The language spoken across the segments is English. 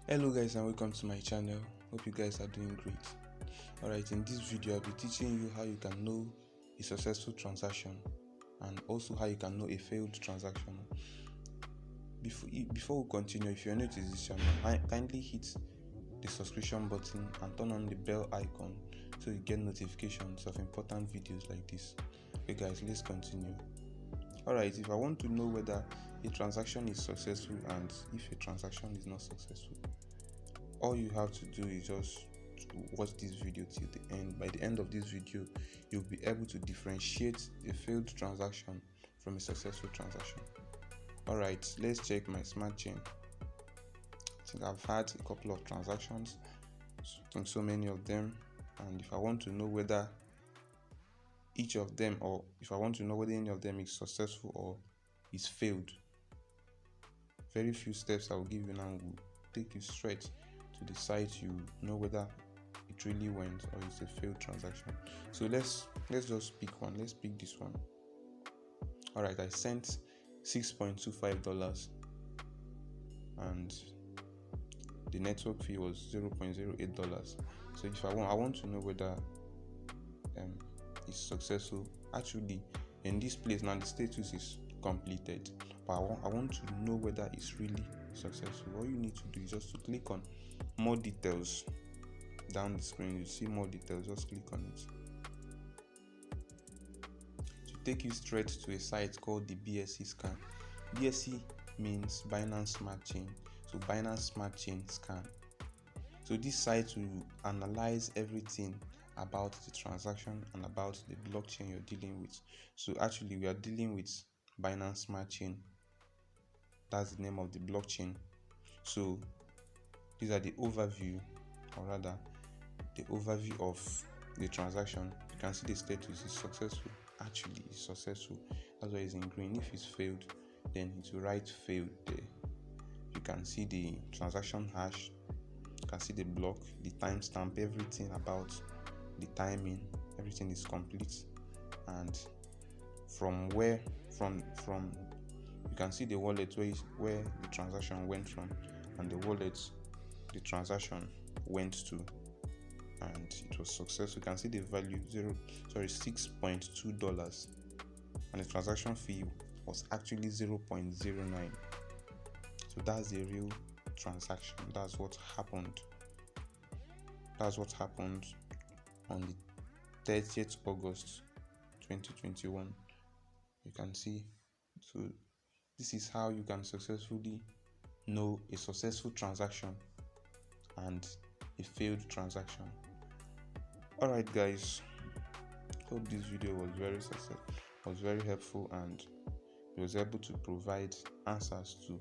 Hello guys and welcome to my channel. Hope you guys are doing great. Alright, in this video I'll be teaching you how you can know a successful transaction and also how you can know a failed transaction. Before we continue, if you're new to this channel, kindly hit the subscription button and turn on the bell icon so you get notifications of important videos like this. Okay guys, let's continue. Alright, if I want to know whether a transaction is successful and if a transaction is not successful, all you have to do is just watch this video till the end. By the end of this video, you'll be able to differentiate a failed transaction from a successful transaction. Alright, let's check my smart chain. I think I've had a couple of transactions, I think so many of them, and if I want to know whether each of them, or if I want to know whether any of them is successful or is failed, very few steps I will give you now will take you straight to the site. You know whether it really went or it's a failed transaction. So let's just pick one. Let's pick this one. Alright, I sent $6.25 and the network fee was $0.08. So if I want to know whether it's successful. Actually, in this place now the status is completed, but I want to know whether it's really successful. All you need to do is just to click on more details down the screen. You see more details, just click on it to take you straight to a site called the BSC scan. BSC means Binance Smart Chain, so Binance Smart Chain scan. So this site will analyze everything about the transaction and about the blockchain you're dealing with. So actually we are dealing with Binance Smart Chain. That's the name of the blockchain. So these are the overview, or rather the overview of the transaction. You can see the status is successful. Actually it's successful, that's why it's in green. If it's failed, then it will write failed there. You can see the transaction hash, you can see the block, the timestamp, everything about the timing, everything is complete. And from you can see the wallet where the transaction went from, and the wallet the transaction went to, and it was successful. You can see the value $6.2, and the transaction fee was actually 0.09. So that's the real transaction. That's what happened on the 30th August 2021. You can see. So this is how you can successfully know a successful transaction and a failed transaction. Alright guys, hope this video was very helpful and it was able to provide answers to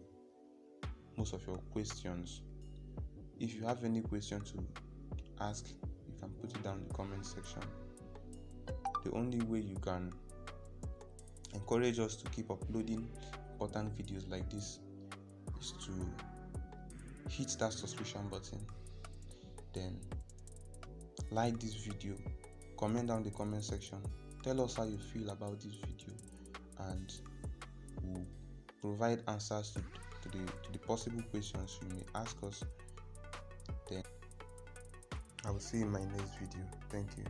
most of your questions. If you have any question to ask, you can put it down in the comment section. The only way you can encourage us to keep uploading important videos like this is to hit that subscription button, then like this video, comment down in the comment section, tell us how you feel about this video, and we'll provide answers to the possible questions you may ask us. Then I will see you in my next video. Thank you.